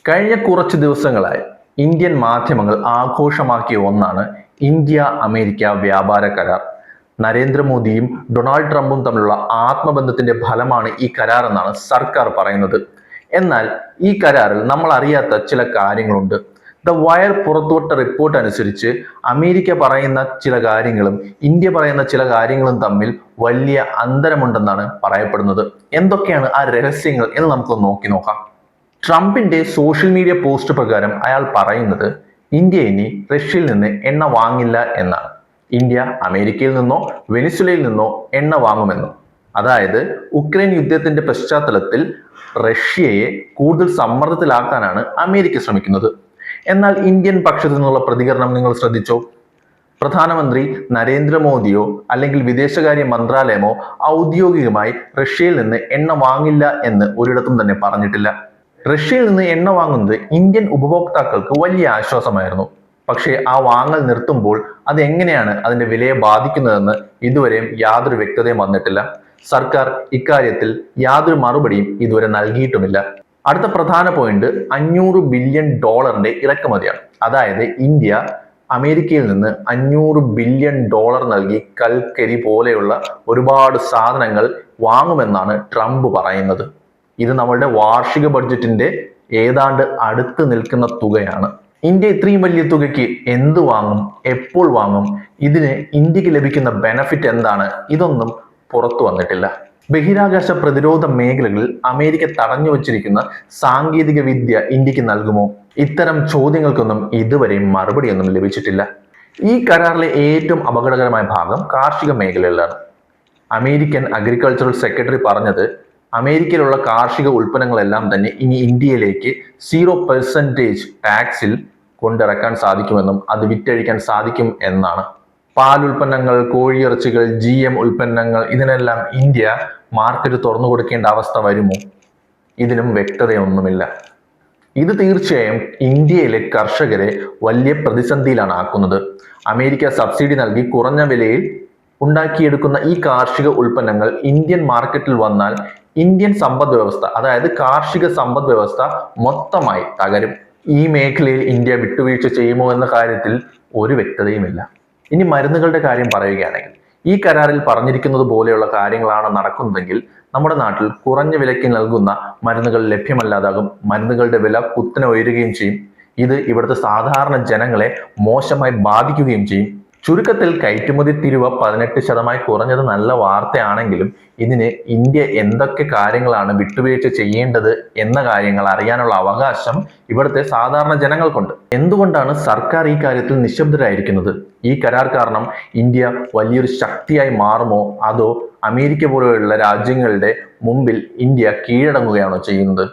കഴിഞ്ഞ കുറച്ച് ദിവസങ്ങളായി ഇന്ത്യൻ മാധ്യമങ്ങൾ ആഘോഷമാക്കിയ ഒന്നാണ് ഇന്ത്യ അമേരിക്ക വ്യാപാര കരാർ. നരേന്ദ്രമോദിയും ഡൊണാൾഡ് ട്രംപും തമ്മിലുള്ള ആത്മബന്ധത്തിന്റെ ഫലമാണ് ഈ കരാർ എന്നാണ് സർക്കാർ പറയുന്നത്. എന്നാൽ ഈ കരാറിൽ നമ്മൾ അറിയാത്ത ചില കാര്യങ്ങളുണ്ട്. ദ വയർ പുറത്തുവിട്ട റിപ്പോർട്ട് അനുസരിച്ച് അമേരിക്ക പറയുന്ന ചില കാര്യങ്ങളും ഇന്ത്യ പറയുന്ന ചില കാര്യങ്ങളും തമ്മിൽ വലിയ അന്തരമുണ്ടെന്നാണ് പറയപ്പെടുന്നത്. എന്തൊക്കെയാണ് ആ രഹസ്യങ്ങൾ എന്ന് നമുക്ക് നോക്കി നോക്കാം. ട്രംപിന്റെ സോഷ്യൽ മീഡിയ പോസ്റ്റ് പ്രകാരം അയാൾ പറയുന്നത് ഇന്ത്യ ഇനി റഷ്യയിൽ നിന്ന് എണ്ണ വാങ്ങില്ല എന്നാണ്. ഇന്ത്യ അമേരിക്കയിൽ നിന്നോ വെനിസുലയിൽ നിന്നോ എണ്ണ വാങ്ങുമെന്നും, അതായത് ഉക്രൈൻ യുദ്ധത്തിന്റെ പശ്ചാത്തലത്തിൽ റഷ്യയെ കൂടുതൽ സമ്മർദ്ദത്തിലാക്കാനാണ് അമേരിക്ക ശ്രമിക്കുന്നത്. എന്നാൽ ഇന്ത്യൻ പക്ഷത്തു നിന്നുള്ള പ്രതികരണം നിങ്ങൾ ശ്രദ്ധിച്ചോ? പ്രധാനമന്ത്രി നരേന്ദ്രമോദിയോ അല്ലെങ്കിൽ വിദേശകാര്യ മന്ത്രാലയമോ ഔദ്യോഗികമായി റഷ്യയിൽ നിന്ന് എണ്ണ വാങ്ങില്ല എന്ന് ഒരിടത്തും തന്നെ പറഞ്ഞിട്ടില്ല. റഷ്യയിൽ നിന്ന് എണ്ണ വാങ്ങുന്നത് ഇന്ത്യൻ ഉപഭോക്താക്കൾക്ക് വലിയ ആശ്വാസമായിരുന്നു. പക്ഷേ ആ വാങ്ങൽ നിർത്തുമ്പോൾ അത് എങ്ങനെയാണ് അതിന്റെ വിലയെ ബാധിക്കുന്നതെന്ന് ഇതുവരെയും യാതൊരു വ്യക്തതയും വന്നിട്ടില്ല. സർക്കാർ ഇക്കാര്യത്തിൽ യാതൊരു മറുപടിയും ഇതുവരെ നൽകിയിട്ടുമില്ല. അടുത്ത പ്രധാന പോയിന്റ് $500 ബില്യൺ ഇറക്കുമതിയാണ്. അതായത് ഇന്ത്യ അമേരിക്കയിൽ നിന്ന് $500 ബില്യൺ നൽകി കൽക്കരി പോലെയുള്ള ഒരുപാട് സാധനങ്ങൾ വാങ്ങുമെന്നാണ് ട്രംപ് പറയുന്നത്. ഇത് നമ്മളുടെ വാർഷിക ബഡ്ജറ്റിന്റെ ഏതാണ്ട് അടുത്ത് നിൽക്കുന്ന തുകയാണ്. ഇന്ത്യ ഇത്രയും വലിയ തുകയ്ക്ക് എന്ത് വാങ്ങും, എപ്പോൾ വാങ്ങും, ഇതിന് ഇന്ത്യക്ക് ലഭിക്കുന്ന ബെനഫിറ്റ് എന്താണ്, ഇതൊന്നും പുറത്തു വന്നിട്ടില്ല. ബഹിരാകാശ പ്രതിരോധ മേഖലകളിൽ അമേരിക്ക തടഞ്ഞു വച്ചിരിക്കുന്ന സാങ്കേതിക വിദ്യ ഇന്ത്യക്ക് നൽകുമോ? ഇത്തരം ചോദ്യങ്ങൾക്കൊന്നും ഇതുവരെയും മറുപടിയൊന്നും ലഭിച്ചിട്ടില്ല. ഈ കരാറിലെ ഏറ്റവും അപകടകരമായ ഭാഗം കാർഷിക മേഖലയിലാണ്. അമേരിക്കൻ അഗ്രികൾച്ചറൽ സെക്രട്ടറി പറഞ്ഞത് അമേരിക്കയിലുള്ള കാർഷിക ഉൽപ്പന്നങ്ങളെല്ലാം തന്നെ ഇനി ഇന്ത്യയിലേക്ക് 0% ടാക്സിൽ കൊണ്ടിറക്കാൻ സാധിക്കുമെന്നും അത് വിറ്റഴിക്കാൻ സാധിക്കും എന്നാണ്. പാൽ ഉൽപ്പന്നങ്ങൾ, കോഴിയിറച്ചികൾ, GM ഉൽപ്പന്നങ്ങൾ, ഇതിനെല്ലാം ഇന്ത്യ മാർക്കറ്റ് തുറന്നു കൊടുക്കേണ്ട അവസ്ഥ വരുമോ? ഇതിനും വ്യക്തതയൊന്നുമില്ല. ഇത് തീർച്ചയായും ഇന്ത്യയിലെ കർഷകരെ വലിയ പ്രതിസന്ധിയിലാണ് ആക്കുന്നത്. അമേരിക്ക സബ്സിഡി നൽകി കുറഞ്ഞ വിലയിൽ ഉണ്ടാക്കിയെടുക്കുന്ന ഈ കാർഷിക ഉൽപ്പന്നങ്ങൾ ഇന്ത്യൻ മാർക്കറ്റിൽ വന്നാൽ ഇന്ത്യൻ സമ്പദ് വ്യവസ്ഥ, അതായത് കാർഷിക സമ്പദ് വ്യവസ്ഥ മൊത്തമായി തകരും. ഈ മേഖലയിൽ ഇന്ത്യ വിട്ടുവീഴ്ച ചെയ്യുമോ എന്ന കാര്യത്തിൽ ഒരു വ്യക്തതയുമില്ല. ഇനി മരുന്നുകളുടെ കാര്യം പറയുകയാണെങ്കിൽ, ഈ കരാറിൽ പറഞ്ഞിരിക്കുന്നത് പോലെയുള്ള കാര്യങ്ങളാണ് നടക്കുന്നതെങ്കിൽ നമ്മുടെ നാട്ടിൽ കുറഞ്ഞ വിലയ്ക്ക് നൽകുന്ന മരുന്നുകൾ ലഭ്യമല്ലാതാകും. മരുന്നുകളുടെ വില കുത്തനെ ഉയരുകയും ചെയ്യും. ഇത് ഇവിടുത്തെ സാധാരണ ജനങ്ങളെ മോശമായി ബാധിക്കുകയും ചെയ്യും. ചുരുക്കത്തിൽ കയറ്റുമതി തീരുവ 18% കുറഞ്ഞത് നല്ല വാർത്തയാണെങ്കിലും ഇതിന് ഇന്ത്യ എന്തൊക്കെ കാര്യങ്ങളാണ് വിട്ടുവീഴ്ച ചെയ്യേണ്ടത് എന്ന കാര്യങ്ങൾ അറിയാനുള്ള അവകാശം ഇവിടുത്തെ സാധാരണ ജനങ്ങൾക്കുണ്ട്. എന്തുകൊണ്ടാണ് സർക്കാർ ഈ കാര്യത്തിൽ നിശബ്ദരായിരിക്കുന്നത്? ഈ കരാർ കാരണം ഇന്ത്യ വലിയൊരു ശക്തിയായി മാറുമോ, അതോ അമേരിക്ക പോലെയുള്ള രാജ്യങ്ങളുടെ മുമ്പിൽ ഇന്ത്യ കീഴടങ്ങുകയാണോ ചെയ്യുന്നത്?